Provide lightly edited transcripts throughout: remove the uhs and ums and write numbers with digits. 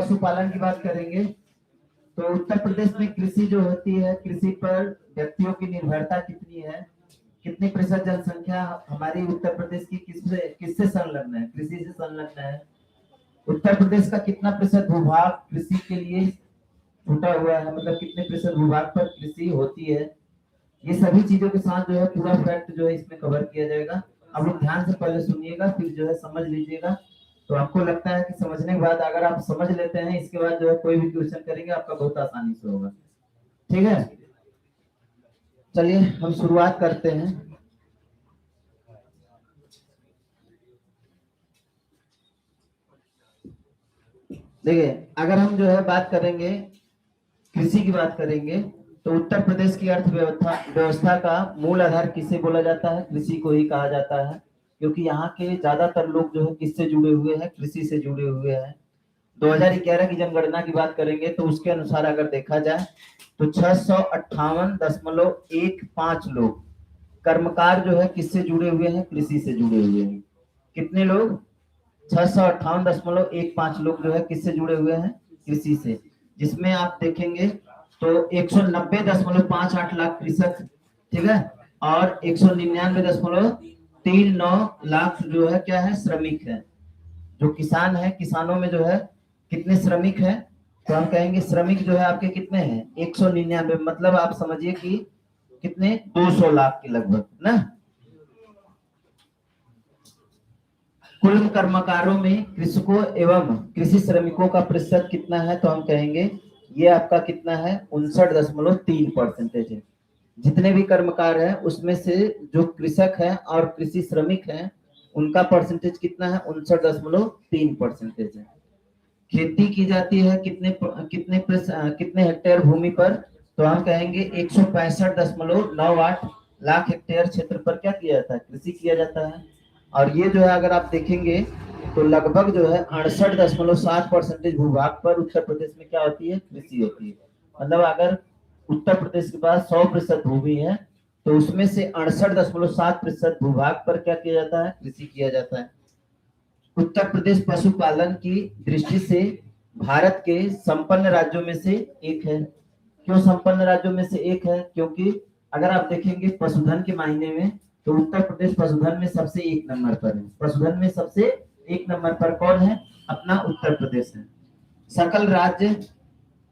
पशुपालन की बात करेंगे तो उत्तर प्रदेश में कृषि जो होती है, कृषि पर व्यक्तियों की निर्भरता कितनी है, कितनी प्रतिशत जनसंख्या हमारी उत्तर प्रदेश की किससे संलग्न है, कृषि से संलग्न है। उत्तर प्रदेश का कितना प्रतिशत भूभाग कृषि के लिए छूटा हुआ है, मतलब कितने प्रतिशत भूभाग पर कृषि होती है। ये सभी चीजों के साथ जो है पूरा फैक्ट जो है इसमें कवर किया जाएगा। आप लोग ध्यान से पहले सुनिएगा, फिर जो है समझ लीजिएगा। तो आपको लगता है कि समझने के बाद अगर आप समझ लेते हैं, इसके बाद जो है कोई भी क्वेश्चन करेंगे आपका बहुत आसानी से होगा। ठीक है, चलिए हम शुरुआत करते हैं। देखिए, अगर हम जो है बात करेंगे, कृषि की बात करेंगे, तो उत्तर प्रदेश की अर्थव्यवस्था का मूल आधार किसे बोला जाता है? कृषि को ही कहा जाता है, क्योंकि यहाँ के ज्यादातर लोग जो है किससे जुड़े हुए हैं? कृषि से जुड़े हुए हैं। 2011 की जनगणना की बात करेंगे तो उसके अनुसार अगर देखा जाए तो 658.15 लोग कर्मकार जो है किससे जुड़े हुए हैं? कृषि से जुड़े हुए हैं। कितने लोग? 658.15 लोग जो है किससे जुड़े हुए हैं? कृषि से। जिसमें आप देखेंगे तो 190.58 लाख कृषक, ठीक है, और 199.39 लाख जो है क्या है? श्रमिक है। जो किसान है, किसानों में जो है कितने श्रमिक है? तो हम कहेंगे श्रमिक जो है आपके कितने हैं? 199, मतलब आप समझिए कि कितने? 200 लाख के लगभग ना। कुल कर्मकारों में कृषकों एवं कृषि श्रमिकों का प्रतिशत कितना है? तो हम कहेंगे ये आपका कितना है? 59.3% है। जितने भी कर्मकार हैं उसमें से जो कृषक है और कृषि श्रमिक हैं उनका परसेंटेज कितना है? 59.3% है। खेती की जाती है कितने हेक्टेयर भूमि पर? तो हम कहेंगे 165.98 लाख हेक्टेयर क्षेत्र पर क्या किया जाता है? कृषि किया जाता है। और ये जो है अगर आप देखेंगे तो लगभग जो है 68.7% भूभाग पर उत्तर प्रदेश में क्या होती है? कृषि होती है। मतलब अगर उत्तर प्रदेश के पास 100% भूमि है तो उसमें से 68.7% भूभाग पर क्या किया जाता है? कृषि किया जाता है। उत्तर प्रदेश पशुपालन की दृष्टि से भारत के संपन्न राज्यों में से एक है। क्यों संपन्न राज्यों में से एक है? क्योंकि अगर आप देखेंगे पशुधन के मायने में तो उत्तर प्रदेश पशुधन में सबसे 1 नंबर पर है। पशुधन में सबसे 1 नंबर पर कौन है? अपना उत्तर प्रदेश है।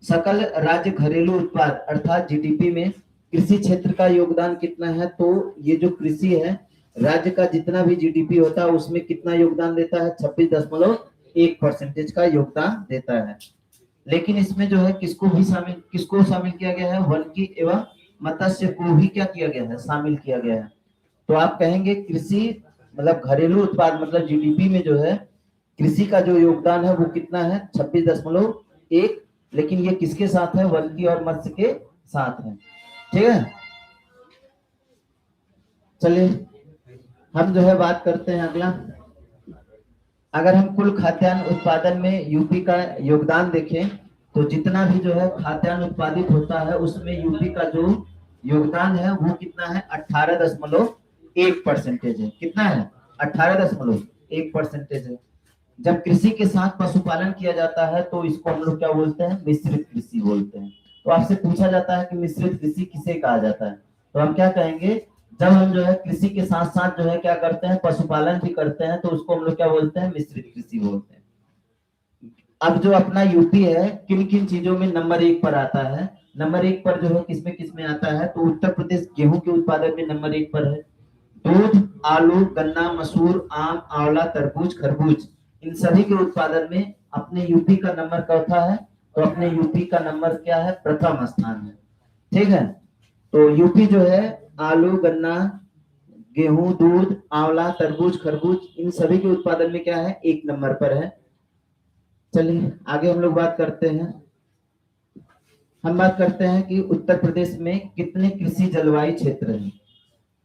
सकल राज्य घरेलू उत्पाद अर्थात जीडीपी में कृषि क्षेत्र का योगदान कितना है? तो ये जो कृषि है, राज्य का जितना भी जीडीपी होता है उसमें कितना योगदान देता है? 26.1% का योगदान देता है। लेकिन इसमें जो है किसको शामिल किया गया है? वन की एवं मत्स्य को भी क्या किया गया है? शामिल किया गया है। तो आप कहेंगे कृषि मतलब घरेलू उत्पाद मतलब जीडीपी में जो है कृषि का जो योगदान है वो कितना है? 26.1। लेकिन ये किसके साथ है? वन की और मत्स्य के साथ है। ठीक है, चलिए हम जो है बात करते हैं अगला। अगर हम कुल खाद्यान्न उत्पादन में यूपी का योगदान देखें तो जितना भी जो है खाद्यान्न उत्पादित होता है उसमें यूपी का जो योगदान है वो कितना है? 18.1% है। कितना है? 18.1% है। जब कृषि के साथ पशुपालन किया जाता है तो इसको हम लोग क्या बोलते हैं? मिश्रित कृषि बोलते हैं। तो आपसे पूछा जाता है कि मिश्रित कृषि किसे कहा जाता है? तो हम क्या कहेंगे? जब हम जो है कृषि के साथ साथ जो है क्या करते हैं? पशुपालन भी करते हैं तो उसको हम लोग क्या बोलते हैं? मिश्रित कृषि बोलते हैं। अब जो अपना यूपी है किन किन चीजों में नंबर 1 पर आता है? नंबर 1 पर जो है किसमें आता है? तो उत्तर प्रदेश गेहूं के उत्पादन में नंबर 1 पर है। दूध, आलू, गन्ना, मसूर, आम, आंवला, तरबूज, खरबूज, इन सभी के उत्पादन में अपने यूपी का नंबर चौथा है। तो अपने यूपी का नंबर क्या है? प्रथम स्थान है। ठीक है, तो यूपी जो है आलू, गन्ना, गेहूं, दूध, आंवला, तरबूज, खरबूज, इन सभी के उत्पादन में क्या है? 1 नंबर पर है। चलिए आगे हम लोग बात करते हैं। हम बात करते हैं कि उत्तर प्रदेश में कितने कृषि जलवायु क्षेत्र हैं।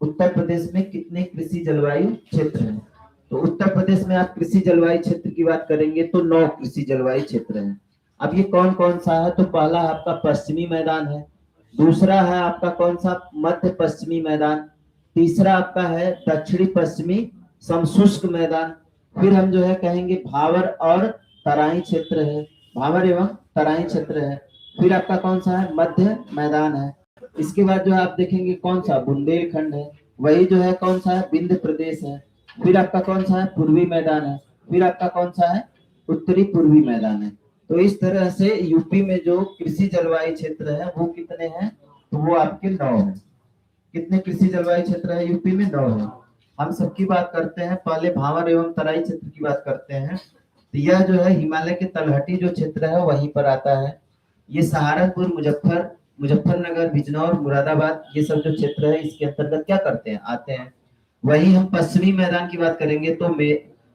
उत्तर प्रदेश में कितने कृषि जलवायु क्षेत्र हैं? तो उत्तर प्रदेश में आप कृषि जलवायु क्षेत्र की बात करेंगे तो 9 कृषि जलवायु क्षेत्र हैं। अब ये कौन कौन सा है? तो पहला आपका पश्चिमी मैदान है, दूसरा है आपका कौन सा? मध्य पश्चिमी मैदान, तीसरा आपका है दक्षिणी पश्चिमी समशुष्क मैदान, फिर हम जो है कहेंगे भावर और तराई क्षेत्र है, भावर एवं तराई क्षेत्र है। फिर आपका कौन सा है, मध्य मैदान है। इसके बाद जो है आप देखेंगे कौन सा, बुंदेलखंड है। वही जो है कौन सा है, विंध्य प्रदेश है। फिर आपका कौन सा है, पूर्वी मैदान है। फिर आपका कौन सा है, उत्तरी पूर्वी मैदान है। तो इस तरह से यूपी में जो कृषि जलवायु क्षेत्र है वो कितने हैं, तो वो आपके 9 है। कितने कृषि जलवायु क्षेत्र है यूपी में, 9 है। हम सबकी बात करते हैं, पहले भावर एवं तराई क्षेत्र की बात करते हैं। तो यह जो है हिमालय के तलहटी जो क्षेत्र है वहीं पर आता है। ये सहारनपुर, मुजफ्फरनगर, बिजनौर, मुरादाबाद, ये सब जो क्षेत्र है इसके अंतर्गत क्या करते हैं, आते हैं। वही हम पश्चिमी मैदान की बात करेंगे तो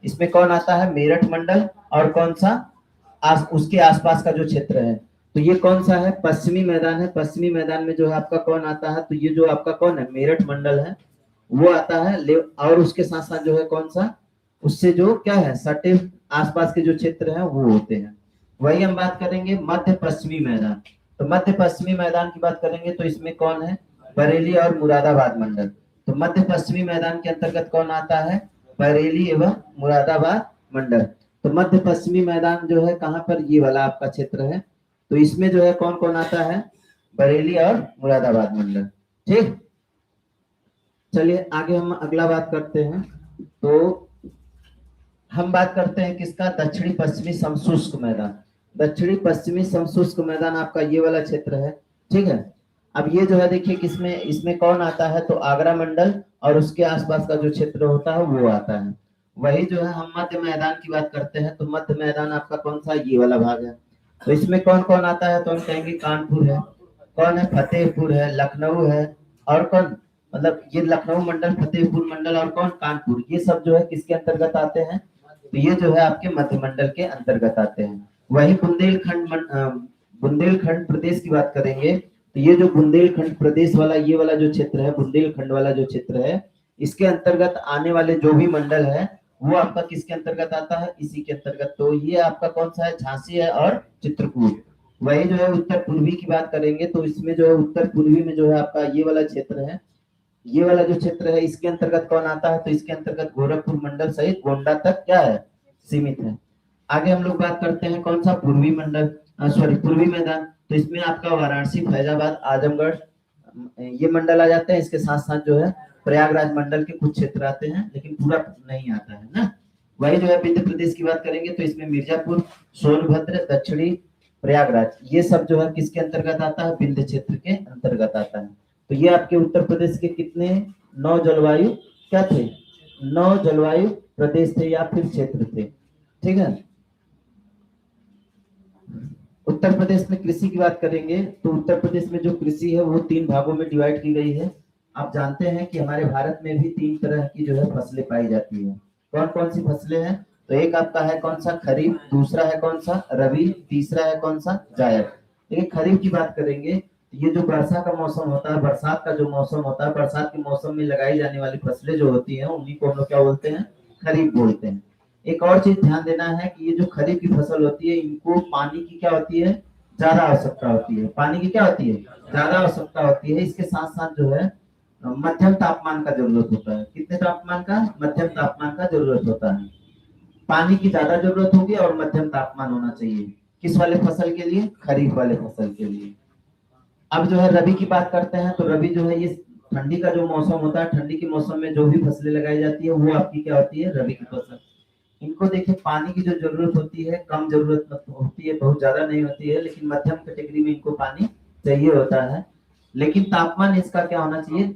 इसमें कौन आता है, मेरठ मंडल, और कौन सा, उसके आसपास का जो क्षेत्र है। तो ये कौन सा है, पश्चिमी मैदान है। पश्चिमी मैदान में जो है आपका कौन आता है, तो ये जो आपका कौन है, मेरठ मंडल है, वो आता है। और उसके साथ साथ जो है कौन सा, उससे जो क्या है, सटे आसपास के जो क्षेत्र है वो होते हैं। वही हम बात करेंगे मध्य पश्चिमी मैदान। तो मध्य पश्चिमी मैदान की बात करेंगे तो इसमें कौन है, बरेली और मुरादाबाद मंडल। तो मध्य पश्चिमी मैदान के अंतर्गत कौन आता है, बरेली एवं मुरादाबाद मंडल। तो मध्य पश्चिमी मैदान जो है कहाँ पर, ये वाला आपका क्षेत्र है। तो इसमें जो है कौन कौन आता है, बरेली और मुरादाबाद मंडल। ठीक, चलिए आगे हम अगला बात करते हैं। तो हम बात करते हैं किसका, दक्षिणी पश्चिमी समशुष्क मैदान। दक्षिणी पश्चिमी समशुष्क मैदान आपका ये वाला क्षेत्र है। ठीक है, अब ये जो है देखिए किसमें, इसमें कौन आता है, तो आगरा मंडल और उसके आसपास का जो क्षेत्र होता है वो आता है। वही जो है हम मध्य मैदान की बात करते हैं तो मध्य मैदान आपका कौन सा, ये वाला भाग है। तो इसमें कौन कौन आता है, तो हम कहेंगे कानपुर है, कौन है, फतेहपुर है, लखनऊ है, और कौन, मतलब ये लखनऊ मंडल, फतेहपुर मंडल और कौन, कानपुर, ये सब जो है किसके अंतर्गत आते हैं, तो ये जो है आपके मध्य मंडल के अंतर्गत आते हैं। वही बुंदेलखंड प्रदेश की बात करेंगे तो ये जो बुंदेलखंड प्रदेश वाला ये वाला जो क्षेत्र है, बुंदेलखंड वाला जो क्षेत्र है, इसके अंतर्गत आने वाले जो भी मंडल है वो आपका किसके अंतर्गत आता है, इसी के अंतर्गत। तो ये आपका कौन सा है, झांसी है और चित्रकूट। वही जो है उत्तर पूर्वी की बात करेंगे तो इसमें जो है उत्तर पूर्वी में जो है आपका ये वाला क्षेत्र है, ये वाला जो क्षेत्र है इसके अंतर्गत कौन आता है, तो इसके अंतर्गत गोरखपुर मंडल सहित गोंडा तक क्या है, सीमित है। आगे हम लोग बात करते हैं कौन सा, पूर्वी मंडल, सॉरी पूर्वी मैदान। तो इसमें आपका वाराणसी, फैजाबाद, आजमगढ़, ये मंडल आ जाते हैं। इसके साथ साथ जो है प्रयागराज मंडल के कुछ क्षेत्र आते हैं, लेकिन पूरा नहीं आता है ना। वही जो है विंध्य प्रदेश की बात करेंगे तो इसमें मिर्जापुर, सोनभद्र, दक्षिणी प्रयागराज, ये सब जो है किसके अंतर्गत आता है, विंध्य क्षेत्र के अंतर्गत आता है। तो ये आपके उत्तर प्रदेश के कितने, 9 जलवायु क्या थे, 9 जलवायु प्रदेश थे या फिर क्षेत्र थे। ठीक है, उत्तर प्रदेश में कृषि की बात करेंगे तो उत्तर प्रदेश में जो कृषि है वो 3 भागों में डिवाइड की गई है। आप जानते हैं कि हमारे भारत में भी 3 तरह की जो है फसलें पाई जाती है। कौन कौन सी फसलें हैं, तो एक आपका है कौन सा, खरीफ, दूसरा है कौन सा, रबी, तीसरा है कौन सा, जायद। देखिए खरीफ की बात करेंगे तो ये जो वर्षा का मौसम होता है, बरसात का जो मौसम होता है, बरसात के मौसम में लगाई जाने वाली फसलें जो होती हैं उन्हीं को हम लोग क्या बोलते हैं, खरीफ बोलते हैं। एक और चीज ध्यान देना है कि ये जो खरीफ की फसल होती है इनको पानी की क्या होती है, ज्यादा आवश्यकता होती है। पानी की क्या होती है, ज्यादा आवश्यकता होती है। इसके साथ साथ जो है मध्यम तापमान का जरूरत होता है। कितने तापमान का, मध्यम तापमान का जरूरत होता है। पानी की ज्यादा जरूरत होगी और मध्यम तापमान होना चाहिए। किस वाले फसल के लिए, खरीफ वाले फसल के लिए। अब जो है रबी की बात करते हैं तो रबी जो है ये ठंडी का जो मौसम होता है, ठंडी के मौसम में जो भी फसलें लगाई जाती है वो आपकी क्या होती है, रबी की फसल। इनको देखिए पानी की जो जरूरत होती है कम जरूरत होती है, बहुत ज्यादा नहीं होती है, लेकिन मध्यम कैटेगरी में इनको पानी चाहिए होता है। लेकिन तापमान इसका क्या होना चाहिए,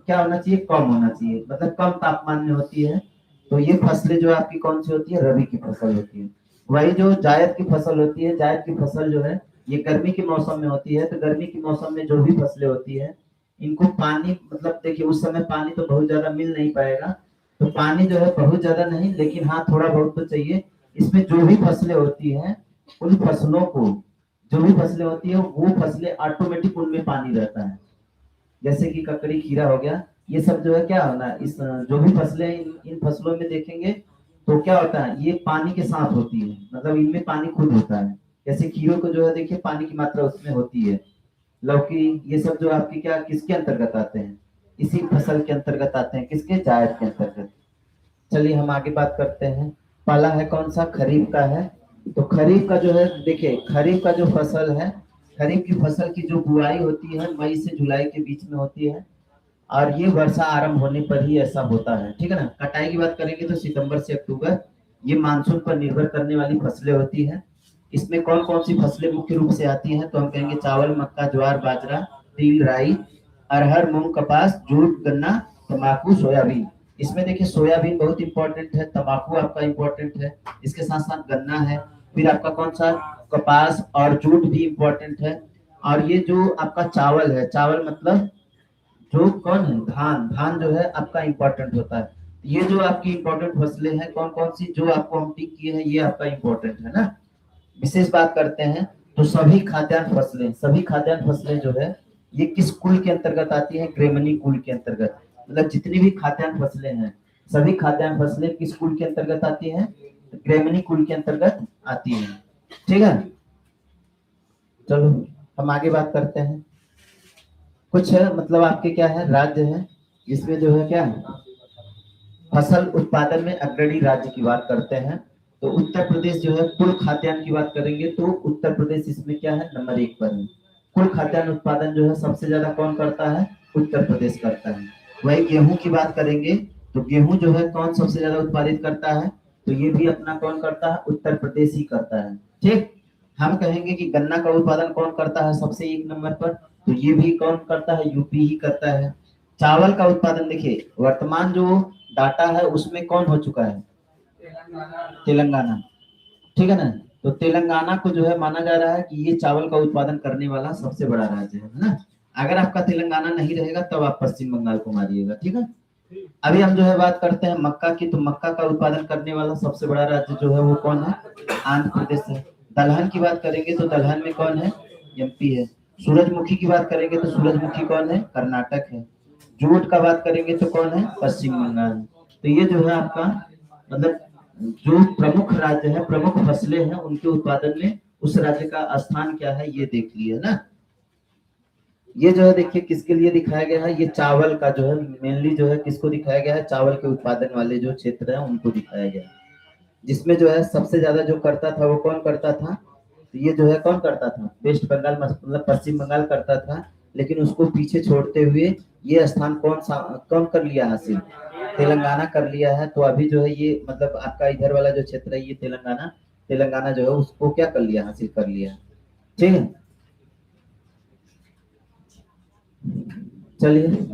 क्या होना चाहिए, कम होना चाहिए, मतलब कम तापमान में होती है। तो ये फसलें जो आपकी कौन सी होती है, रबी की फसल होती है। वही जो जायद की फसल होती है, जायद की फसल जो है ये गर्मी के मौसम में होती है। तो गर्मी के मौसम में जो भी फसलें होती है इनको पानी, मतलब देखिए उस समय पानी तो बहुत ज्यादा मिल नहीं पाएगा, तो पानी जो है बहुत ज्यादा नहीं, लेकिन हाँ थोड़ा बहुत तो चाहिए। इसमें जो भी फसलें होती हैं उन फसलों को, जो भी फसलें होती है वो फसलें ऑटोमेटिक उनमें पानी रहता है। जैसे कि ककड़ी, खीरा हो गया, ये सब जो है क्या होना, इस जो भी फसलें इन फसलों में देखेंगे तो क्या होता है, ये पानी के साथ होती है, मतलब इनमें पानी खुद होता है। जैसे खीरों को जो है देखिए पानी की मात्रा उसमें होती है। लौकी, ये सब जो आपके क्या किसके अंतर्गत आते हैं, इसी फसल के अंतर्गत आते हैं, किसके, जायद के अंतर्गत। चलिए हम आगे बात करते हैं। पहला है कौन सा, खरीफ का है। तो खरीफ का जो है, देखिए खरीफ का जो फसल है, खरीफ की फसल की जो बुआई होती है मई से जुलाई के बीच में होती है, और ये वर्षा आरंभ होने पर ही ऐसा होता है, ठीक है ना। कटाई की बात करेंगे तो सितंबर से अक्टूबर, ये मानसून पर निर्भर करने वाली फसलें होती हैं। इसमें कौन कौन सी फसलें मुख्य रूप से आती हैं, तो हम कहेंगे चावल, मक्का, ज्वार, बाजरा, तिल, राई, अरहर, मूंग, कपास, जूट, गन्ना, तंबाकू, सोयाबीन। इसमें देखिए सोयाबीन बहुत इंपॉर्टेंट है, तंबाकू आपका इंपॉर्टेंट है, इसके साथ साथ गन्ना है, फिर आपका कौन सा, कपास और जूट भी इंपॉर्टेंट है। और ये जो आपका चावल है, चावल मतलब जो कौन है, धान, धान जो है आपका इंपॉर्टेंट होता है। ये जो आपकी इंपॉर्टेंट फसलें हैं कौन कौन सी, जो आपको हम टिक किए हैं, ये आपका इंपॉर्टेंट है ना। विशेष बात करते हैं तो सभी खाद्यान्न फसलें, सभी खाद्यान्न फसलें जो है ये किस कुल के अंतर्गत आती है, ग्रेमनी कुल के अंतर्गत। मतलब जितनी भी खाद्यान्न फसलें हैं, सभी खाद्यान्न फसलें किस कुल के अंतर्गत आती हैं, ग्रेमनी कुल के अंतर्गत आती हैं, ठीक है। चलो हम आगे बात करते हैं। कुछ है मतलब आपके क्या है, राज्य है जिसमें जो है क्या है, फसल उत्पादन में अग्रणी राज्य की बात करते हैं। तो उत्तर प्रदेश जो है, कुल खाद्यान्न की बात करेंगे तो उत्तर प्रदेश इसमें क्या है, नंबर 1 पर है। कुल खाद्यान्न उत्पादन जो है सबसे ज्यादा कौन करता है, उत्तर प्रदेश करता है। वही गेहूं की बात करेंगे तो गेहूं जो है कौन सबसे ज्यादा उत्पादित करता है, तो ये भी अपना कौन करता है, उत्तर प्रदेश ही करता है, ठीक। हम कहेंगे कि गन्ना का उत्पादन कौन करता है सबसे 1 नंबर पर, तो ये भी कौन करता है, यूपी ही करता है। चावल का उत्पादन देखिए वर्तमान जो डाटा है उसमें कौन हो चुका है, तेलंगाना, ठीक है ना। तो तेलंगाना को जो है माना जा रहा है कि ये चावल का उत्पादन करने वाला सबसे बड़ा राज्य है ना। अगर आपका तेलंगाना नहीं रहेगा तब आप पश्चिम बंगाल को मारिएगा, ठीक है। अभी हम जो है बात करते हैं मक्का की, तो मक्का का उत्पादन करने वाला सबसे बड़ा राज्य जो है वो कौन है, आंध्र प्रदेश है। दलहन की बात करेंगे तो दलहन में कौन है, एमपी है। सूरजमुखी की बात करेंगे तो सूरजमुखी कौन है, कर्नाटक है। जूट का बात करेंगे तो कौन है, पश्चिम बंगाल। तो ये जो है आपका मतलब जो प्रमुख राज्य है, प्रमुख फसलें हैं, उनके उत्पादन में उस राज्य का स्थान क्या है ये देख लिए ना। ये जो है देखिए किसके लिए दिखाया गया है, ये चावल का जो है मेनली जो है किसको दिखाया गया है, चावल के उत्पादन वाले जो क्षेत्र है उनको दिखाया गया है। जिसमें जो है सबसे ज्यादा जो करता था वो कौन करता था, तो ये जो है कौन करता था, वेस्ट बंगाल मतलब पश्चिम बंगाल करता था। लेकिन उसको पीछे छोड़ते हुए ये स्थान कौन कर लिया हासिल, तेलंगाना कर लिया है। तो अभी जो है ये मतलब आपका इधर वाला जो क्षेत्र है ये तेलंगाना, तेलंगाना जो है उसको क्या कर लिया, हासिल कर लिया, ठीक है। चलिए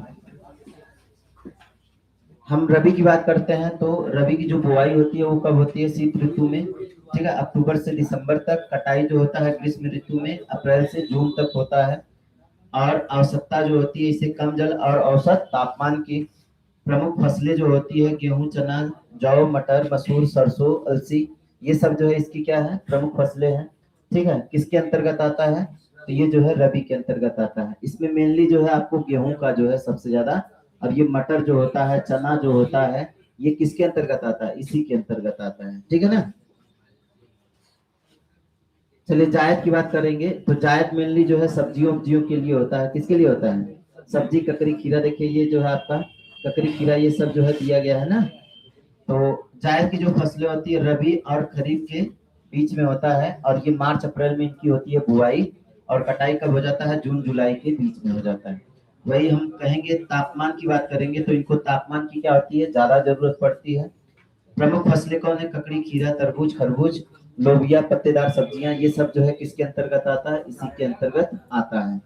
हम रबी की बात करते हैं। तो रबी की जो बुआई होती है वो कब होती है, शीत ऋतु में, ठीक है, अक्टूबर से दिसंबर तक। कटाई जो होता है ग्रीष्म ऋतु में अप्रैल से जून तक होता है। और आवश्यकता जो होती है इसे कम जल और औसत तापमान की। प्रमुख फसलें जो होती है गेहूं, चना, जौ, मटर, मसूर, सरसों, अलसी, ये सब जो है इसकी क्या है, प्रमुख फसलें हैं, ठीक है। किसके अंतर्गत आता है, तो ये जो है रबी के अंतर्गत आता है। इसमें मेनली जो है आपको गेहूं का जो है सबसे ज्यादा, और ये मटर जो होता है, चना जो होता है, ये किसके अंतर्गत आता है, इसी के अंतर्गत आता है, ठीक है ना। चलिए जायद की बात करेंगे। तो जायद मेनली जो है सब्जियों वब्जियों के लिए होता है, किसके लिए होता है, सब्जी, ककड़ी, खीरा। देखिए ये जो है आपका ककड़ी, खीरा, ये सब जो है दिया गया है ना। तो जायद की जो फसलें होती है रबी और खरीफ के बीच में होता है, और ये मार्च अप्रैल में इनकी होती है बुआई, और कटाई कब हो जाता है, जून जुलाई के बीच में हो जाता है। वही हम कहेंगे तापमान की बात करेंगे तो इनको तापमान की क्या होती है, ज्यादा जरूरत पड़ती है। प्रमुख फसलें कौन है, ककड़ी, खीरा, तरबूज, खरबूज, लोबिया, पत्तेदार सब्जियां, ये सब जो है किसके अंतर्गत आता है, इसी के अंतर्गत आता है।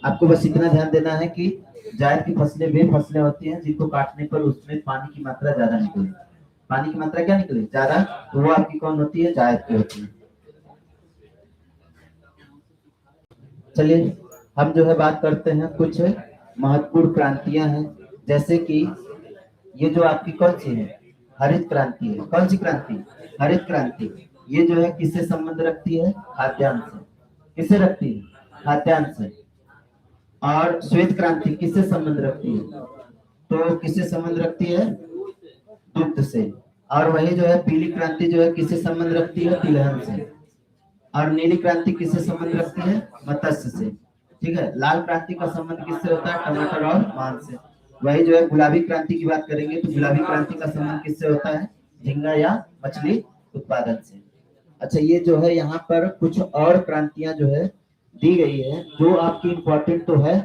आपको बस इतना ध्यान देना है कि जायद की फसलें वे फसलें होती हैं जिनको काटने पर उसमें पानी की मात्रा ज्यादा निकले, पानी की मात्रा क्या निकले, ज्यादा, तो वो आपकी कौन होती है, जायद की होती है। चलिए हम जो है बात करते हैं कुछ महत्वपूर्ण क्रांतियां हैं, जैसे कि ये जो आपकी कौन सी है, हरित क्रांति है। कौन सी क्रांति, हरित क्रांति। ये जो है किससे संबंध रखती है, खाद्यान्न से। किससे रखती है, खाद्यान्न से। और श्वेत क्रांति किससे संबंध रखती है, तो किससे संबंध रखती है, दुग्ध से। और वही जो है पीली क्रांति जो है किससे संबंध रखती है, तिलहन से। और नीली क्रांति किससे संबंध रखती है, मत्स्य से, ठीक है। लाल क्रांति का संबंध किससे होता है, टमाटर और मांस से। वही जो है गुलाबी क्रांति की बात करेंगे तो गुलाबी क्रांति का संबंध किससे होता है, झींगा या मछली उत्पादन से। अच्छा, ये जो है यहाँ पर कुछ और क्रांतियां जो है दी गई है जो आपकी इम्पोर्टेंट तो है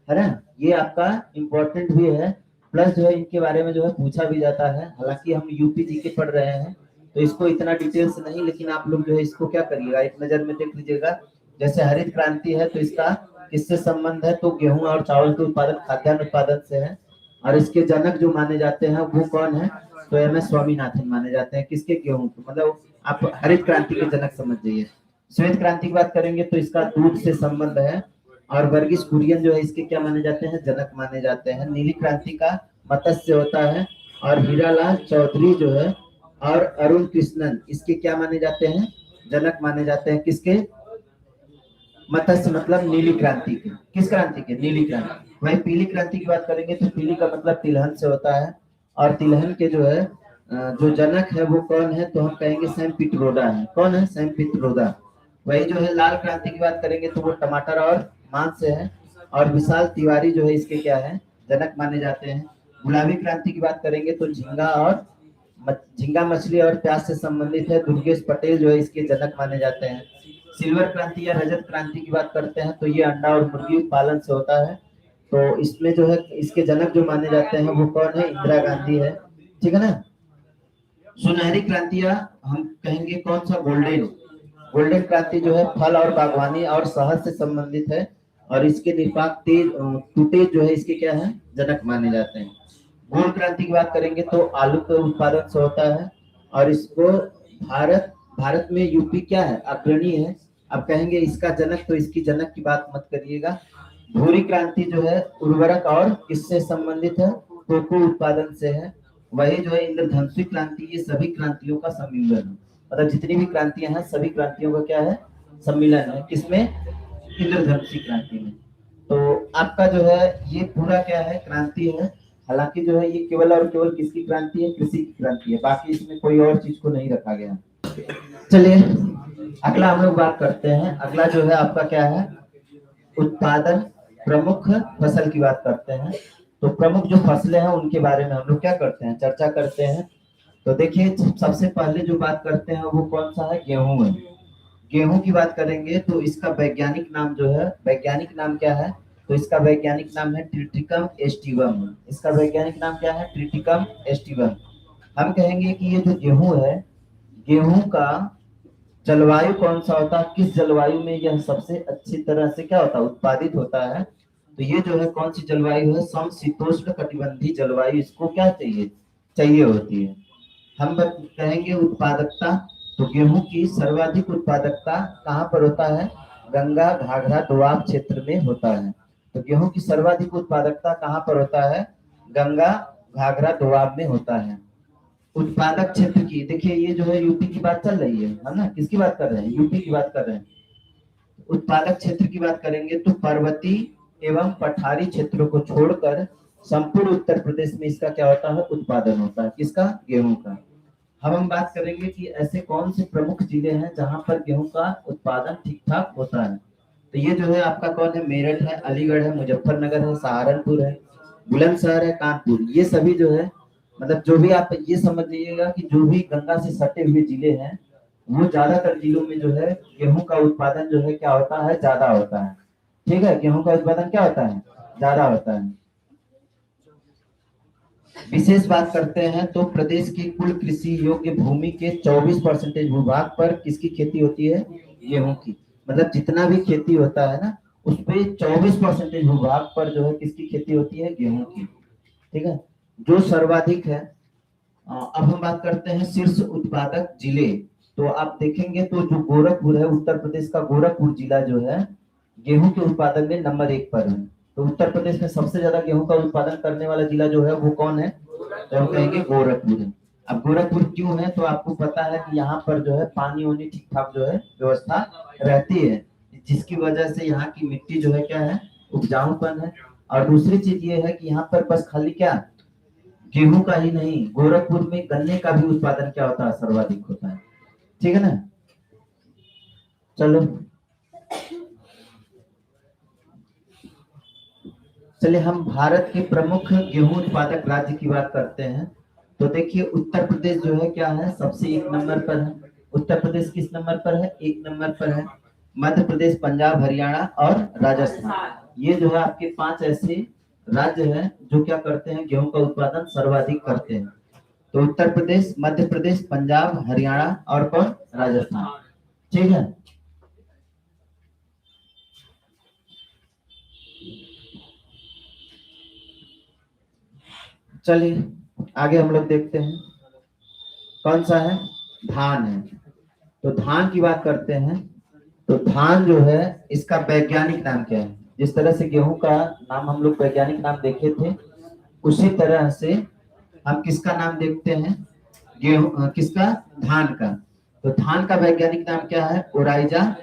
ना, ये आपका इम्पोर्टेंट भी है, प्लस जो है इनके बारे में जो है पूछा भी जाता है। हालांकि हम यूपी जी के पढ़ रहे हैं तो इसको इतना डिटेल से नहीं, लेकिन आप लोग जो है इसको क्या करिएगा, एक नजर में देख लीजिएगा। जैसे हरित क्रांति है तो इसका किससे संबंध है, तो गेहूं और चावल के उत्पादन, खाद्यान्न उत्पादन से है। और इसके जनक जो माने जाते हैं वो कौन है, तो एम एस स्वामीनाथन माने जाते हैं। किसके, गेहूं के, मतलब आप हरित क्रांति के जनक समझ जाइए। श्वेत क्रांति की बात करेंगे तो इसका दूध से संबंध है। और वर्गीस कुरियन जो है इसके क्या माने जाते हैं, जनक माने जाते हैं। नीली क्रांति का मत्स्य होता है। और हीरालाल चौधरी जो है और अरुण कृष्णन इसके क्या माने जाते हैं, जनक माने जाते हैं। किसके, मत्स्य मतलब नीली क्रांति के। किस क्रांति के, नीली क्रांति। वही पीली क्रांति की बात करेंगे तो पीली का मतलब तिलहन से होता है। और तिलहन के जो है जो जनक है वो कौन है, तो हम कहेंगे सैम पित्रोदा है। कौन है, सैम पित्रोदा। वही जो है लाल क्रांति की बात करेंगे तो वो टमाटर और मांस से है। और विशाल तिवारी जो है इसके क्या है, जनक माने जाते हैं। गुलाबी क्रांति की बात करेंगे तो झींगा और झींगा मछली और प्याज से संबंधित है, दुर्गेश पटेल जो है इसके जनक माने जाते हैं। सिल्वर क्रांति या रजत क्रांति की बात करते हैं तो ये अंडा और मुर्गी पालन से होता है। तो इसमें जो है इसके जनक जो माने जाते हैं वो कौन है, इंदिरा गांधी है। ठीक है ना। सुनहरी क्रांतियां हम कहेंगे कौन सा, गोल्डन। गोल्डन क्रांति जो है फल और बागवानी और शहद से संबंधित है। और इसके निर्पाक तेज टूटे जो है इसके क्या है, जनक माने जाते हैं। गोल्ड क्रांति की बात करेंगे तो आलू के उत्पादन से होता है। और इसको भारत में यूपी क्या है, अग्रणी है। अब कहेंगे इसका जनक, तो इसकी जनक की बात मत करिएगा। भूरी क्रांति जो है उर्वरक और किससे संबंधित है, कोको उत्पादन से है। वही जो है इंद्रधनुषी क्रांति, ये सभी क्रांतियों का सम्मिलन है। मतलब जितनी भी क्रांतियां हैं सभी क्रांतियों का क्या है, सम्मिलन है। किसमें, इंद्रधनुषी क्रांति में। तो आपका जो है ये पूरा क्या है, क्रांति है। हालांकि जो है ये केवल और केवल किसकी क्रांति है, कृषि की क्रांति है। बाकी इसमें कोई और चीज को नहीं रखा गया। चलिए अगला हम लोग बात करते हैं। अगला जो है आपका क्या है, उत्पादन प्रमुख फसल की बात करते हैं। तो प्रमुख जो फसलें हैं उनके बारे में हम लोग क्या करते हैं, चर्चा करते हैं। तो देखिए सबसे पहले जो बात करते हैं वो कौन सा है, गेहूं है। गेहूं की बात करेंगे तो इसका वैज्ञानिक नाम जो है, वैज्ञानिक नाम क्या है, तो इसका वैज्ञानिक नाम है ट्रिटिकम एस्टिवम। इसका वैज्ञानिक नाम क्या है, ट्रिटिकम एस्टिवम। हम कहेंगे कि ये जो गेहूं है, गेहूं का जलवायु कौन सा होता है, किस जलवायु में यह सबसे अच्छी तरह से क्या होता है, उत्पादित होता है। तो ये जो है कौन सी जलवायु है, समशीतोष्ण कटिबंधीय जलवायु इसको क्या चाहिए, चाहिए होती है। हम कहेंगे उत्पादकता, तो गेहूं की सर्वाधिक उत्पादकता कहाँ पर होता है, गंगा घाघरा दोआब क्षेत्र में होता है। तो गेहूं की सर्वाधिक उत्पादकता कहाँ पर होता है, गंगा घाघरा दोआब में होता है। उत्पादक क्षेत्र की, देखिए ये जो है यूपी की बात चल रही है ना, किसकी बात कर रहे हैं, यूपी की बात कर रहे हैं। उत्पादक क्षेत्र की बात करेंगे तो पर्वतीय एवं पठारी क्षेत्रों को छोड़कर संपूर्ण उत्तर प्रदेश में इसका क्या होता है, उत्पादन होता है। किसका, गेहूं का। हम बात करेंगे कि ऐसे कौन से प्रमुख जिले हैं जहां पर गेहूं का उत्पादन ठीक ठाक होता है। तो ये जो है आपका कौन है, मेरठ है, अलीगढ़ है, मुजफ्फरनगर है, सहारनपुर है, बुलंदशहर है, कानपुर। ये सभी जो है, मतलब जो भी आप ये समझ लीजिएगा कि जो भी गंगा से सटे हुए जिले हैं वो ज्यादातर जिलों में जो है गेहूं का उत्पादन जो है क्या होता है, ज्यादा होता है। ठीक है, गेहूं का उत्पादन क्या होता है, ज्यादा होता है। विशेष बात करते हैं तो प्रदेश की कुल कृषि योग्य भूमि के 24% भूभाग पर किसकी खेती होती है, गेहूं की। मतलब जितना भी खेती होता है ना उस पे 24% भूभाग पर जो है किसकी खेती होती है, गेहूं की। ठीक है, जो सर्वाधिक है। अब हम बात करते हैं शीर्ष उत्पादक जिले। तो आप देखेंगे तो जो गोरखपुर है, उत्तर प्रदेश का गोरखपुर जिला जो है गेहूं के उत्पादन में नंबर 1 पर है। तो उत्तर प्रदेश में सबसे ज्यादा गेहूं का उत्पादन करने वाला जिला जो है वो कौन है, तो हम कहेंगे गोरखपुर है। अब गोरखपुर क्यों है, तो आपको पता है कि यहाँ पर जो है पानी वानी ठीक ठाक जो है व्यवस्था रहती है, जिसकी वजह से यहाँ की मिट्टी जो है क्या है, उपजाऊपन है। और दूसरी चीज ये है कि यहाँ पर बस खाली क्या गेहूं का ही नहीं, गोरखपुर में गन्ने का भी उत्पादन क्या होता है, सर्वाधिक होता है। ठीक है ना। चलो चलिए हम भारत के प्रमुख गेहूं उत्पादक राज्य की बात करते हैं। तो देखिए उत्तर प्रदेश जो है क्या है, सबसे 1 नंबर पर है। उत्तर प्रदेश किस नंबर पर है? 1 नंबर पर है। मध्य प्रदेश, पंजाब, हरियाणा और राजस्थान, ये जो है आपके 5 ऐसे राज्य हैं जो क्या करते हैं, गेहूं का उत्पादन सर्वाधिक करते हैं। तो उत्तर प्रदेश, मध्य प्रदेश, पंजाब, हरियाणा और कौन? राजस्थान। ठीक है। चलिए आगे हम लोग देखते हैं कौन सा है, धान है। तो धान की बात करते हैं। तो धान जो है इसका वैज्ञानिक नाम क्या है? जिस तरह से गेहूं का नाम हम लोग वैज्ञानिक नाम देखे थे, उसी तरह से हम किसका नाम देखते हैं? गेहूं किसका? धान का। तो धान का वैज्ञानिक नाम क्या है? Oryza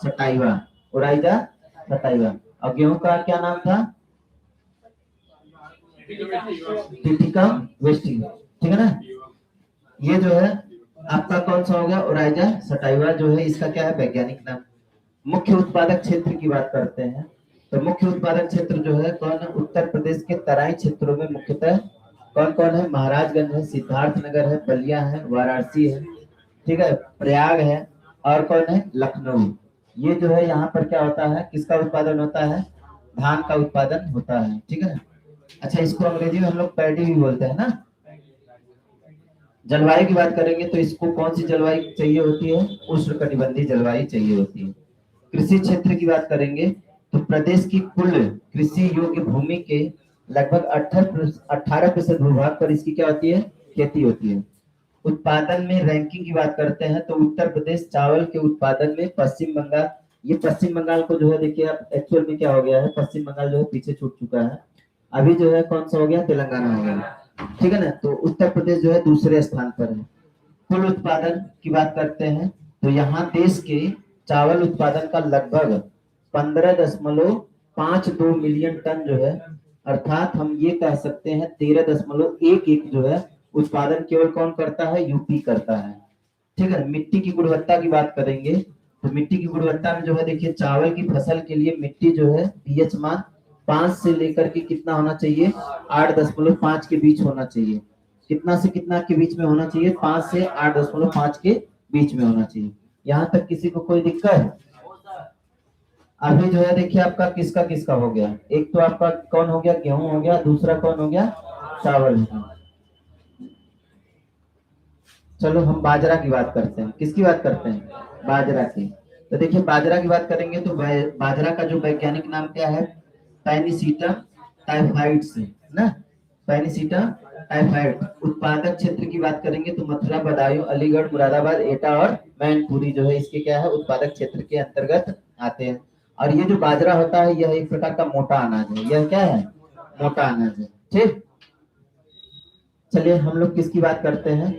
sativa. Oryza sativa. और गेहूं का क्या नाम था? टिपिकम वेस्टी। ठीक है ना। ये जो है आपका कौन सा हो गया? ओराइजा सटाइवा जो है इसका क्या है? वैज्ञानिक नाम। मुख्य उत्पादक क्षेत्र की बात करते हैं। तो मुख्य उत्पादक क्षेत्र जो है कौन है? उत्तर प्रदेश के तराई क्षेत्रों में मुख्यतः कौन कौन है? महाराजगंज है, सिद्धार्थनगर है, बलिया है, वाराणसी है, ठीक है, प्रयाग है और कौन है? लखनऊ। ये जो है यहाँ पर क्या होता है? किसका उत्पादन होता है? धान का उत्पादन होता है। ठीक है। अच्छा, इसको अंग्रेजी में हम लोग पैडी भी बोलते हैं ना। जलवायु की बात करेंगे तो इसको कौन सी जलवायु चाहिए होती है? उष्णकटिबंधीय जलवायु चाहिए होती है। कृषि क्षेत्र की बात करेंगे तो प्रदेश की कुल कृषि योग्य भूमि के लगभग 18% भूभाग पर इसकी क्या होती है? खेती होती है। उत्पादन में रैंकिंग की बात करते हैं तो उत्तर प्रदेश चावल के उत्पादन में पश्चिम बंगाल, ये पश्चिम बंगाल को जो है देखिए आप एक्चुअल में क्या हो गया है, पश्चिम बंगाल जो है पीछे छूट चुका है। अभी जो है कौन सा हो गया? तेलंगाना हो गया। ठीक है ना। तो उत्तर प्रदेश जो है दूसरे स्थान पर है। कुल उत्पादन की बात करते हैं तो यहाँ देश के चावल उत्पादन का लगभग 15.52 मिलियन टन जो है, अर्थात हम ये कह सकते हैं 13.11 जो है उत्पादन केवल कौन करता है? यूपी करता है। ठीक है। मिट्टी की गुणवत्ता की बात करेंगे तो मिट्टी की गुणवत्ता में जो है देखिए चावल की फसल के लिए मिट्टी जो है पीएच मान 5 से लेकर के कितना होना चाहिए? 8.5 के बीच होना चाहिए। कितना से कितना के बीच में होना चाहिए? 5 से 8.5 के बीच में होना चाहिए। यहाँ तक किसी को कोई दिक्कत है? अभी जो है देखिए आपका किसका किसका हो गया? एक तो आपका कौन हो गया? गेहूं हो गया। दूसरा कौन हो गया? चावल हो गया। चलो हम बाजरा की बात करते हैं। किसकी बात करते हैं? बाजरा की। तो देखिए बाजरा की बात करेंगे तो बाजरा का जो वैज्ञानिक नाम क्या है? पैनिसीटम टाइफाइड्स ना। पैनिसीटम टाइफाइड। उत्पादक क्षेत्र की बात करेंगे तो मथुरा, बदायूं, अलीगढ़, मुरादाबाद, एटा और मैनपुरी जो है इसके क्या है? उत्पादक क्षेत्र के अंतर्गत आते हैं। और ये जो बाजरा होता है यह एक प्रकार का मोटा अनाज है। यह क्या है? मोटा अनाज है। ठीक। चलिए हम लोग किसकी बात करते हैं?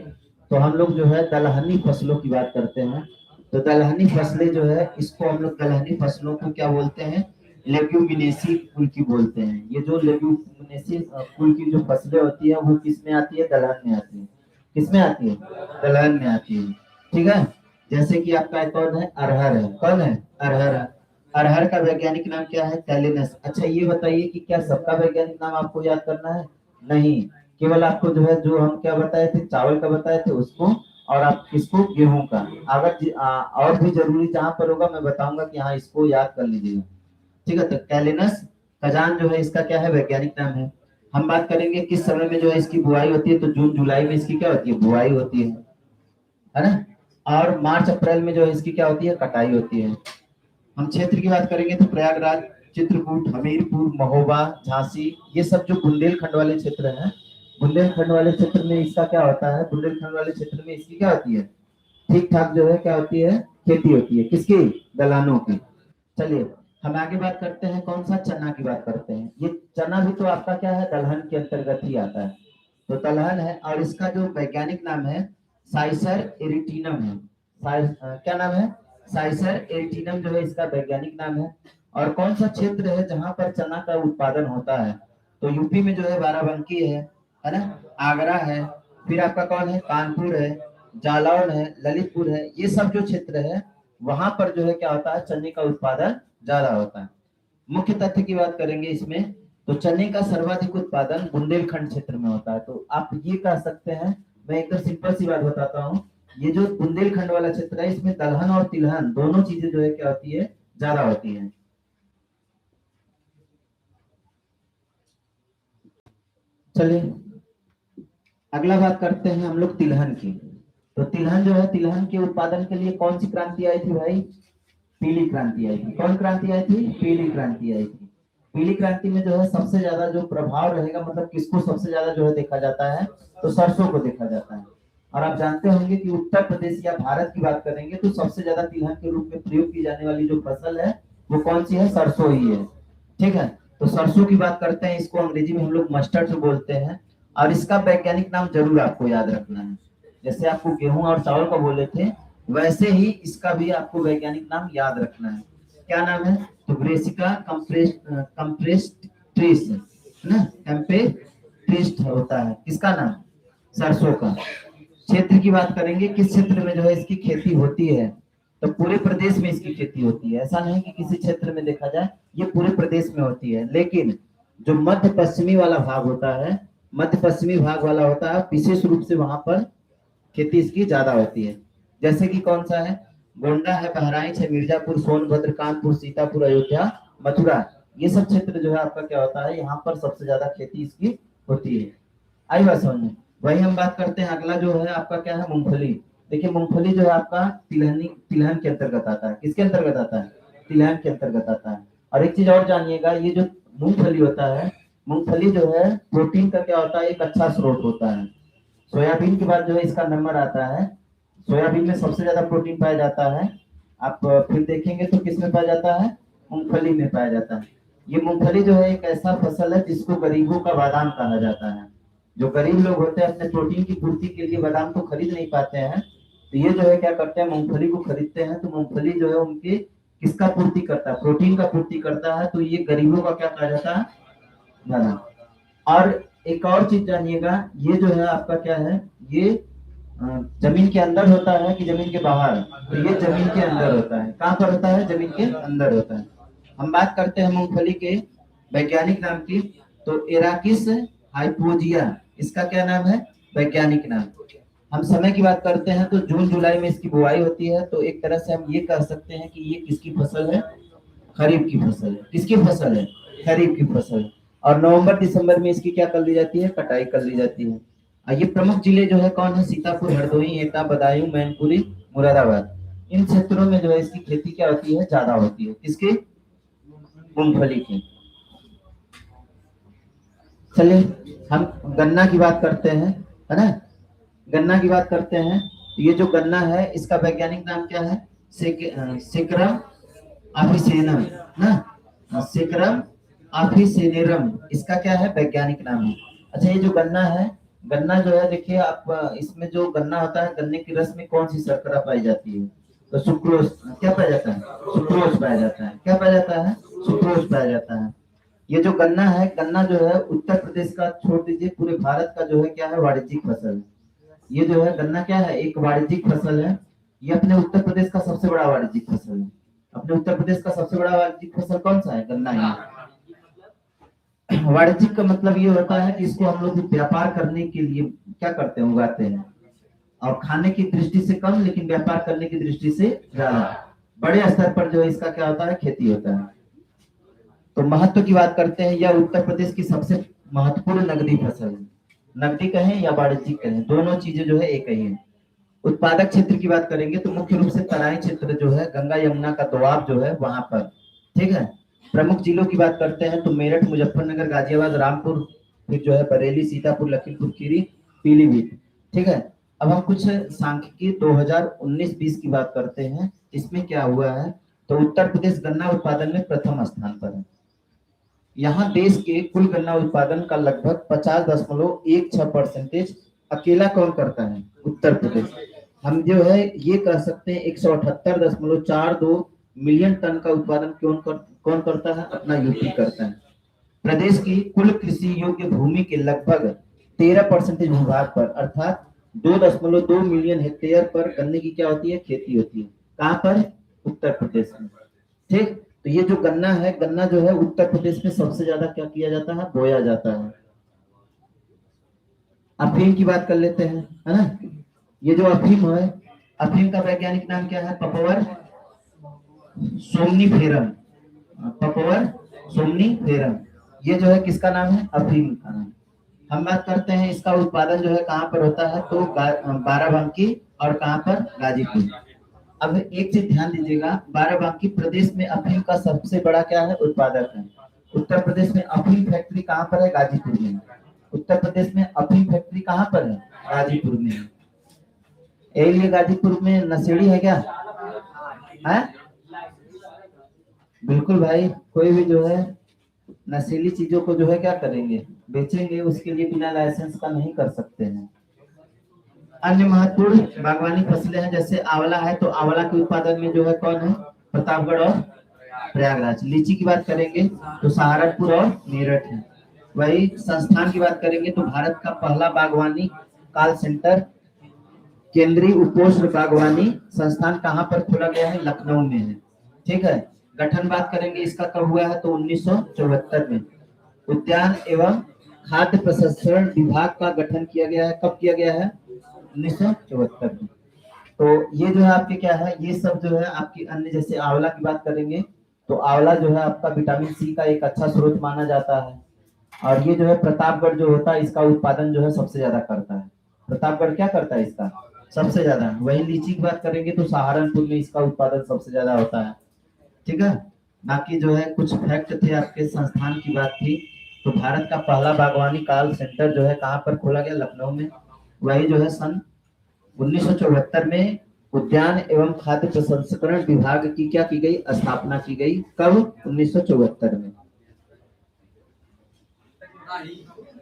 तो हम लोग जो है दलहनी फसलों की बात करते हैं। तो दलहनी फसलें जो है इसको हम लोग दलहनी फसलों को क्या बोलते हैं? लेग्यूमिनेसी कुल की बोलते हैं। ये जो लेग्यूमिनेसी कुल की जो फसलें होती है वो किस में आती है? दलहन में आती है। किस में आती है? दलहन में आती है। ठीक है। जैसे कि आपका कौन है? अरहर है। कौन है? अरहर है। अरहर का वैज्ञानिक नाम क्या है? कैलिनस। अच्छा ये बताइए कि क्या सबका वैज्ञानिक नाम आपको याद करना है? नहीं, केवल आपको जो है जो हम क्या बताए थे, चावल का बताए थे उसको, और आप किसको? गेहूं का। अगर और भी जरूरी जहां पर होगा मैं बताऊंगा कि हाँ इसको याद कर लीजिएगा। ठीक है। तो कैलिनस खजान जो है इसका क्या है? वैज्ञानिक नाम है। हम बात करेंगे किस समय में जो है इसकी बुआई होती है, तो जून जुलाई में इसकी क्या होती है? बुआई होती है ना। और मार्च अप्रैल में जो है इसकी क्या होती है? कटाई होती है। हम क्षेत्र की बात करेंगे तो प्रयागराज, चित्रकूट, हमीरपुर, महोबा, झांसी, ये सब जो बुंदेलखंड वाले क्षेत्र हैं, बुंदेलखंड वाले क्षेत्र में इसका क्या होता है? बुंदेलखंड वाले क्षेत्र में इसकी क्या होती है? ठीक ठाक जो है क्या होती है? खेती होती है। किसकी? दलहनों की। चलिए हम आगे बात करते हैं कौन सा? चना की बात करते हैं। ये चना भी तो आपका क्या है? दलहन के अंतर्गत ही आता है। तो दलहन है और इसका जो वैज्ञानिक नाम है साइसर एरिटिनम है। क्या नाम है? साइसर एरिटिनम जो है इसका वैज्ञानिक नाम है। और कौन सा क्षेत्र है जहां पर चना का उत्पादन होता है? तो यूपी में जो है बाराबंकी है ना, आगरा है, फिर आपका कौन है? कानपुर है, जालौन है, ललितपुर है, ये सब जो क्षेत्र है वहां पर जो है क्या होता है? चने का उत्पादन ज्यादा होता है। मुख्य तथ्य की बात करेंगे इसमें तो चने का सर्वाधिक उत्पादन बुंदेलखंड क्षेत्र में होता है। तो आप ये कह सकते हैं, मैं एकदम सिंपल सी बात बताता हूँ ये जो बुंदेलखंड वाला क्षेत्र है इसमें दलहन और तिलहन दोनों चीजें जो है क्या होती है, ज्यादा होती है। चलिए अगला बात करते हैं हम लोग तिलहन की। तो तिलहन जो है, तिलहन के उत्पादन के लिए कौन सी क्रांति आई थी भाई? पीली क्रांति आई थी। कौन क्रांति आई थी? पीली क्रांति आई थी। पीली क्रांति में जो है सबसे ज्यादा जो प्रभाव रहेगा, मतलब किसको सबसे ज्यादा जो है देखा जाता है, तो सरसों को देखा जाता है। और आप जानते होंगे कि उत्तर प्रदेश या भारत की बात करेंगे तो सबसे ज्यादा तिलहन के रूप में प्रयोग की जाने वाली जो फसल है वो कौन सी है? सरसों ही है। ठीक है, तो सरसों की बात करते हैं, इसको अंग्रेजी में हम लोग मस्टर्ड बोलते हैं। और इसका वैज्ञानिक नाम जरूर आपको याद रखना है। जैसे आपको गेहूं और चावल का बोले थे, वैसे ही इसका भी आपको वैज्ञानिक नाम याद रखना है। क्या नाम है? तो ब्रेसिका कंप्रेस्ट्रिस ना, कंप्रेस्ट्रिस होता है। किसका नाम? सरसों का। क्षेत्र की बात करेंगे, किस क्षेत्र में जो है इसकी खेती होती है? तो पूरे प्रदेश में इसकी खेती होती है। ऐसा नहीं कि किसी क्षेत्र में देखा जाए, ये पूरे प्रदेश में होती है। लेकिन जो मध्य पश्चिमी वाला भाग होता है, मध्य पश्चिमी भाग वाला होता है, विशेष रूप से वहां पर खेती इसकी ज्यादा होती है। जैसे कि कौन सा है? गोंडा है, बहराइच है, मिर्जापुर, सोनभद्र, कानपुर, सीतापुर, अयोध्या, मथुरा, ये सब क्षेत्र जो है आपका क्या होता है, यहाँ पर सबसे ज्यादा खेती इसकी होती है। आई बात समझ में? वही हम बात करते हैं, अगला जो है आपका क्या है? मूंगफली। देखिए मूंगफली जो है आपका तिलहन के अंतर्गत आता है। किसके अंतर्गत आता है? तिलहन के अंतर्गत आता है। और एक चीज और जानिएगा, ये जो मूंगफली होता है, मूंगफली जो है प्रोटीन का क्या होता है, एक अच्छा स्रोत होता है। सोयाबीन के बाद जो है इसका नंबर आता है। सोयाबीन में सबसे ज्यादा प्रोटीन पाया जाता है। आप फिर देखेंगे तो किसमें पाया जाता है? मूंगफली में पाया जाता है। ये मूंगफली जो है एक ऐसा फसल है जिसको गरीबों का बादाम कहा जाता है। जो गरीब लोग होते हैं अपने प्रोटीन की पूर्ति के लिए बादाम को खरीद नहीं पाते हैं, तो ये जो है क्या करते हैं, मूंगफली को खरीदते हैं। तो मूंगफली जो है उनकी किसका पूर्ति करता है? प्रोटीन का पूर्ति करता है। तो ये गरीबों का क्या कहा जाता है? बादाम। और एक और चीज जानिएगा, ये जो है आपका क्या है, ये जमीन के अंदर होता है कि जमीन के बाहर? तो ये जमीन के अंदर होता है। कहाँ पर होता है? जमीन के अंदर होता है। हम बात करते हैं मूंगफली के वैज्ञानिक नाम की। तो एराकिस हाइपोजिया इसका क्या नाम है? वैज्ञानिक नाम। हम समय की बात करते हैं तो जून जुलाई में इसकी बुआई होती है। तो एक तरह से हम ये कह सकते हैं कि ये किसकी फसल है? खरीफ की फसल है। किसकी फसल है? खरीफ की फसल है। और नवंबर दिसंबर में इसकी क्या कर ली जाती है? कटाई कर ली जाती है। ये प्रमुख जिले जो है कौन है? सीतापुर, हरदोई, एटा, बदायूं, मैनपुरी, मुरादाबाद। इन क्षेत्रों में जो है इसकी खेती क्या होती है? ज्यादा होती है। किसकी? मूंगफली की। चलिए हम गन्ना की बात करते हैं, है ना? गन्ना की बात करते हैं। ये जो गन्ना है इसका वैज्ञानिक नाम क्या है? सेक्रम अफिसेनम ना, सेक्रम अफिसेनेरम इसका क्या है? वैज्ञानिक नाम है। अच्छा, ये जो गन्ना है, गन्ना जो है देखिए आप, इसमें जो गन्ना होता है, गन्ने के रस में कौन सी शर्करा पाई जाती है? तो सुक्रोज। क्या पाया जाता है? सुक्रोज पाया जाता है। क्या पाया जाता है? सुक्रोज पाया जाता है। ये जो गन्ना है, गन्ना जो है उत्तर प्रदेश का छोड़ दीजिए, पूरे भारत का जो है क्या है? वाणिज्यिक फसल है। ये जो है गन्ना क्या है? एक वाणिज्यिक फसल है। ये अपने उत्तर प्रदेश का सबसे बड़ा वाणिज्यिक फसल है। अपने उत्तर प्रदेश का सबसे बड़ा वाणिज्यिक फसल कौन सा है? गन्ना ही। वाणिज्यिक का मतलब ये होता है कि इसको हम लोग व्यापार करने के लिए क्या करते हैं? उगाते हैं। और खाने की दृष्टि से कम, लेकिन व्यापार करने की दृष्टि से ज्यादा बड़े स्तर पर जो है इसका क्या होता है? खेती होता है। तो महत्व की बात करते हैं, यह उत्तर प्रदेश की सबसे महत्वपूर्ण नकदी फसल है। नकदी कहें या वाणिज्यिक कहें, दोनों चीजें जो है एक ही है। उत्पादक क्षेत्र की बात करेंगे तो मुख्य रूप से तराई क्षेत्र जो है, गंगा यमुना का दोआब जो है वहां पर। ठीक है। प्रमुख जिलों की बात करते हैं तो मेरठ, मुजफ्फरनगर, गाजियाबाद, रामपुर, फिर जो है बरेली, सीतापुर, लखीमपुर खीरी, पीलीभीत। ठीक है। अब हम कुछ सांख्यिकी 2019-20 की बात करते हैं। इसमें क्या हुआ है, तो उत्तर प्रदेश गन्ना उत्पादन में प्रथम स्थान पर है। यहाँ देश के कुल गन्ना उत्पादन का लगभग 50.16% अकेला कौन करता है? उत्तर प्रदेश। हम जो है ये कह सकते हैं 178.42 मिलियन टन का उत्पादन कौन करता है? अपना यूपी करता है। प्रदेश की कुल कृषि योग्य भूमि के लगभग 13% भूभाग पर, अर्थात 2.2 मिलियन हेक्टेयर पर गन्ने की क्या होती है? खेती होती है। कहाँ पर? उत्तर प्रदेश में। ठीक। तो ये जो गन्ना है, गन्ना जो है उत्तर प्रदेश में सबसे ज्यादा क्या किया जाता है? बोया जाता है। अफीम की बात कर लेते हैं, है ना? ये जो अफीम है, अफीम का वैज्ञानिक नाम क्या है? पपवर सोमनीफेरम। पपवर सोमनीफेरम, ये जो है किसका नाम है? अफीम का नाम। हम बात करते हैं इसका उत्पादन जो है कहाँ पर होता है, तो बाराबंकी और कहाँ पर? गाजीपुर। अब एक चीज ध्यान दीजिएगा, बाराबंकी प्रदेश में अफीम का सबसे बड़ा क्या है? उत्पादक है। उत्तर प्रदेश में अफीम फैक्ट्री कहाँ पर है? गाजीपुर में। उत्तर प्रदेश में अफीम फैक्ट्री कहाँ पर है? गाजीपुर में। यही लिए गाजीपुर में नशेड़ी है क्या है? बिल्कुल भाई, कोई भी जो है नशीली चीजों को जो है क्या करेंगे? बेचेंगे, उसके लिए बिना लाइसेंस का नहीं कर सकते हैं। अन्य महत्वपूर्ण बागवानी फसलें हैं, जैसे आंवला है, तो आंवला के उत्पादन में जो है कौन है? प्रतापगढ़ और प्रयागराज। लीची की बात करेंगे तो सहारनपुर और मेरठ है। वही संस्थान की बात करेंगे तो भारत का पहला बागवानी कॉल सेंटर केंद्रीय उपोष्ण बागवानी संस्थान कहाँ पर खोला गया है? लखनऊ में है। ठीक है। गठन बात करेंगे इसका कब हुआ है? तो 1974 में। उद्यान एवं खाद्य प्रसंस्करण विभाग का गठन किया गया है। कब किया गया है? 1974 में। तो ये जो है आपके क्या है, ये सब जो है आपकी अन्य, जैसे आंवला की बात करेंगे तो आंवला जो है आपका विटामिन सी का एक अच्छा स्रोत माना जाता है। और ये जो है प्रतापगढ़ जो होता है इसका उत्पादन जो है सबसे ज्यादा करता है। प्रतापगढ़ क्या करता है? इसका सबसे ज्यादा। वही लीची की बात करेंगे तो सहारनपुर में इसका उत्पादन सबसे ज्यादा होता है। ठीक है। बाकी जो है कुछ फैक्ट थे आपके, संस्थान की बात थी। तो भारत का पहला बागवानी कॉल सेंटर जो है कहाँ पर खोला गया? लखनऊ में। वही जो है सन 1974 में उद्यान एवं खाद्य प्रसंस्करण विभाग की क्या की गई? स्थापना की गई। कब? 1974 में।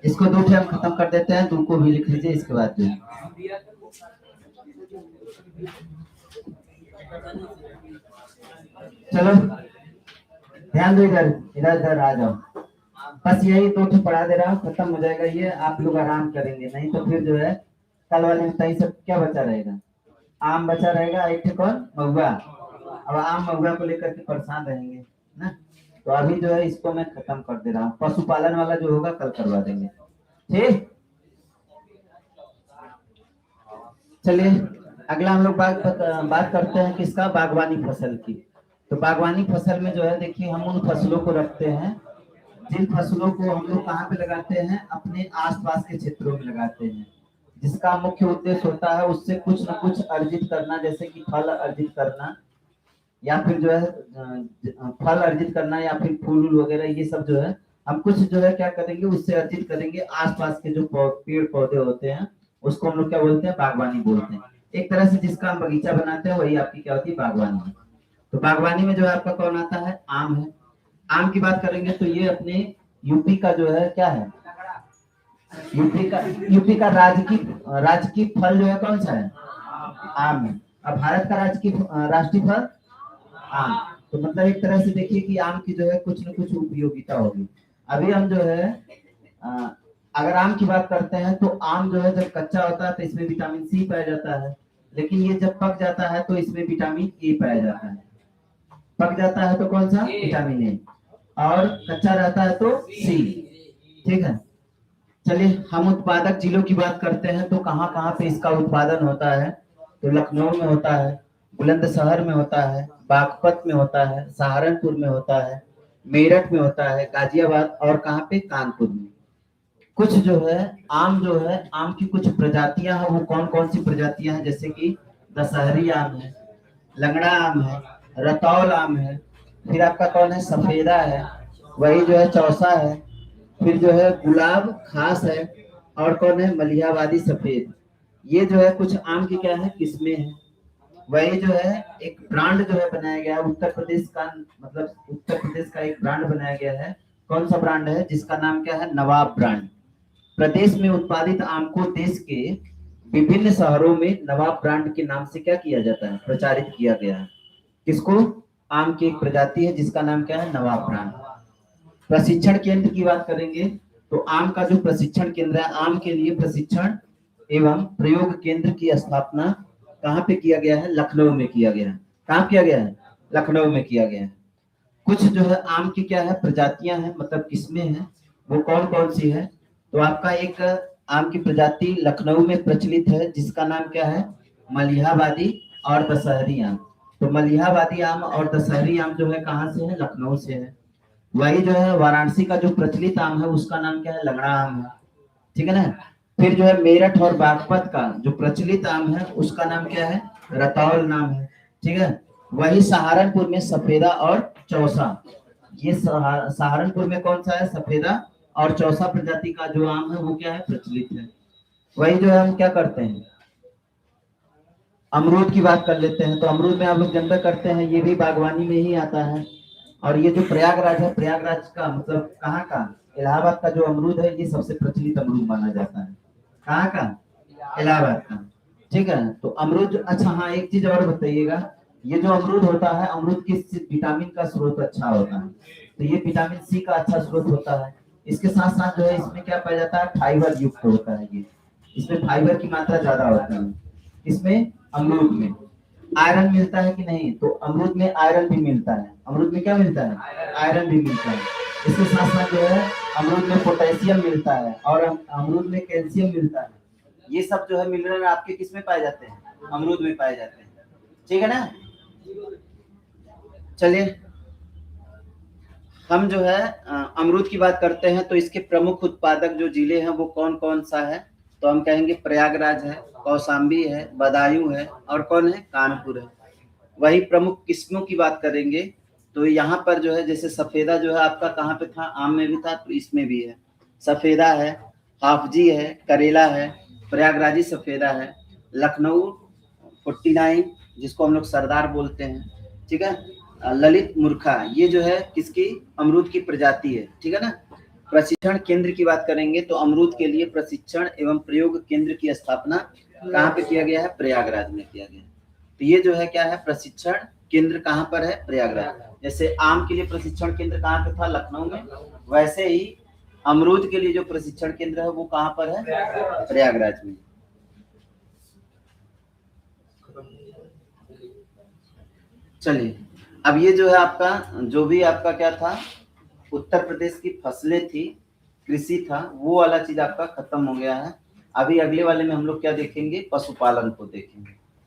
इसको दो हम खत्म कर देते हैं, दो को भी लिख लीजिए इसके बाद जो। चलो ध्यान दो, इधर इधर इधर आ जाओ। बस यही दो ठो पढ़ा दे रहा हूँ, खत्म हो जाएगा ये। आप लोग आराम करेंगे, नहीं तो फिर जो है कल वाले में तई सब क्या बचा रहेगा? आम बचा रहेगा, एक ठे कौन? महुआ। अब आम महुआ को लेकर के परेशान रहेंगे ना। तो अभी जो है इसको मैं खत्म कर दे रहा हूँ। पशुपालन वाला जो होगा कल करवा देंगे। ठीक, चलिए अगला हम लोग बात करते हैं किसका? बागवानी फसल की। तो बागवानी फसल में जो है देखिए, हम उन फसलों को रखते हैं जिन फसलों को हम लोग कहाँ पे लगाते हैं? अपने आसपास के क्षेत्रों में लगाते हैं, जिसका मुख्य उद्देश्य होता है उससे कुछ न कुछ अर्जित करना, जैसे कि फल अर्जित करना, या फिर जो है फल अर्जित करना, या फिर फूल वगैरह, ये सब जो है हम कुछ जो है क्या करेंगे? उससे अर्जित करेंगे। आसपास के जो पेड़ पौधे होते हैं उसको हम लोग क्या बोलते हैं? बागवानी बोलते हैं। एक तरह से जिसका हम बगीचा बनाते हैं वही आपकी क्या होती है? बागवानी। तो बागवानी में जो है आपका कौन आता है? आम है। आम की बात करेंगे तो ये अपने यूपी का जो है क्या है? यूपी का राजकीय फल जो है कौन सा है? आम है। अब भारत का राष्ट्रीय फल आम। तो मतलब एक तरह से देखिए कि आम की जो है कुछ न कुछ उपयोगिता होगी। अभी हम जो है अगर आम की बात करते हैं तो आम जो है जब कच्चा होता है तो इसमें विटामिन सी पाया जाता है, लेकिन ये जब पक जाता है तो इसमें विटामिन ए पाया जाता है। पक जाता है तो कौन सा? विटामिन ए, और कच्चा रहता है तो सी। ठीक है। चलिए हम उत्पादक जिलों की बात करते हैं तो कहाँ कहाँ पे इसका उत्पादन होता है? तो लखनऊ में होता है, बुलंदशहर में होता है, बागपत में होता है, सहारनपुर में होता है, मेरठ में होता है, गाजियाबाद, और कहाँ पे? कानपुर में। कुछ जो है आम की कुछ प्रजातियां हैं, वो कौन कौन सी प्रजातियां हैं? जैसे कि दशहरी आम है, लंगड़ा आम है, रतौल आम है, फिर आपका कौन है? सफेदा है, वही जो है चौसा है, फिर जो है गुलाब खास है, और कौन है? मलिहाबादी सफेद। ये जो है कुछ आम की क्या है? किस्में हैं। वही जो है एक ब्रांड जो है बनाया गया है उत्तर प्रदेश का, मतलब उत्तर प्रदेश का एक ब्रांड बनाया गया है। कौन सा ब्रांड है? जिसका नाम क्या है? नवाब ब्रांड। प्रदेश में उत्पादित आम को देश के विभिन्न शहरों में नवाब ब्रांड के नाम से क्या किया जाता है? प्रचारित किया गया है। किसको? आम की एक प्रजाति है जिसका नाम क्या है? नवाब ब्रांड। प्रशिक्षण केंद्र की बात करेंगे तो आम का जो प्रशिक्षण केंद्र है, आम के लिए प्रशिक्षण एवं प्रयोग केंद्र की स्थापना कहाँ पे किया गया है? लखनऊ में किया गया है। कहाँ किया गया है? लखनऊ में किया गया है। कुछ जो है आम की क्या है? प्रजातियां हैं, मतलब किस्में हैं, वो कौन कौन सी है? तो आपका एक आम की प्रजाति लखनऊ में प्रचलित है जिसका नाम क्या है? मलिहाबादी और दशहरी आम। तो मलिहाबादी आम और दशहरी आम जो है कहाँ से है? लखनऊ से है। वही जो है वाराणसी का जो प्रचलित आम है उसका नाम क्या है? लंगड़ा आम है। ठीक है ना। फिर जो है मेरठ और बागपत का जो प्रचलित आम है उसका नाम क्या है? रतौल नाम है। ठीक है। वही सहारनपुर में सफेदा और चौसा, ये सहारनपुर में कौन सा है? सफेदा और चौसा प्रजाति का जो आम है वो क्या है? प्रचलित है। वही जो है हम क्या करते हैं, अमरूद की बात कर लेते हैं। तो अमरूद में आप लोग जानते करते हैं ये भी बागवानी में ही आता है। और ये जो प्रयागराज है, प्रयागराज का मतलब कहाँ का? इलाहाबाद का जो अमरूद है ये सबसे प्रचलित अमरूद माना जाता है। कहाँ का? इलाहाबाद का। ठीक है। तो अमरूद, अच्छा हाँ एक चीज और बताइएगा, ये जो अमरूद होता है, अमरूद किस विटामिन का स्रोत अच्छा होता है? तो ये विटामिन सी का अच्छा स्रोत होता है। इसके साथ साथ जो है इसमें क्या पाया जाता है? फाइबर युक्त होता है ये, इसमें फाइबर की मात्रा ज्यादा होती है। इसमें अमरूद में आयरन मिलता है कि नहीं? तो अमरूद में आयरन भी मिलता है। अमरूद में क्या मिलता है? आयरन भी मिलता है। इसके साथ साथ जो है अमरूद में पोटेशियम मिलता है और अमरूद में कैल्शियम मिलता है। ये सब जो है मिनरल आपके किस में पाए जाते हैं? अमरूद में पाए जाते हैं। ठीक है ना। चलिए हम जो है अमरूद की बात करते हैं। तो इसके प्रमुख उत्पादक जो जिले हैं वो कौन कौन सा है? तो हम कहेंगे प्रयागराज है, कौशाम्बी है, बदायूं है और कौन है? कानपुर है। वही प्रमुख किस्मों की बात करेंगे तो यहाँ पर जो है जैसे सफेदा जो है आपका कहाँ पे था? आम में भी था तो इसमें भी है। सफेदा है, हाफजी है, करेला है, प्रयागराजी सफेदा है, लखनऊ 49 जिसको हम लोग सरदार बोलते हैं। ठीक है। ललित मूर्खा ये जो है किसकी? अमरूद की प्रजाति है। ठीक है ना। प्रशिक्षण केंद्र की बात करेंगे तो अमरूद के लिए प्रशिक्षण एवं प्रयोग केंद्र की स्थापना कहाँ पे किया गया है? प्रयागराज में किया गया। तो ये जो है क्या है? प्रशिक्षण केंद्र कहाँ पर है? प्रयागराज। जैसे आम के लिए प्रशिक्षण केंद्र कहाँ पे था? लखनऊ में। वैसे ही अमरूद के लिए जो प्रशिक्षण केंद्र है वो कहाँ पर है? प्रयागराज में। चलिए अब ये जो है आपका जो भी आपका क्या था, उत्तर प्रदेश की फसलें थी, कृषि था, वो वाला चीज आपका खत्म हो गया है। अभी अगले वाले में हम लोग क्या देखेंगे? पशुपालन को देखेंगे।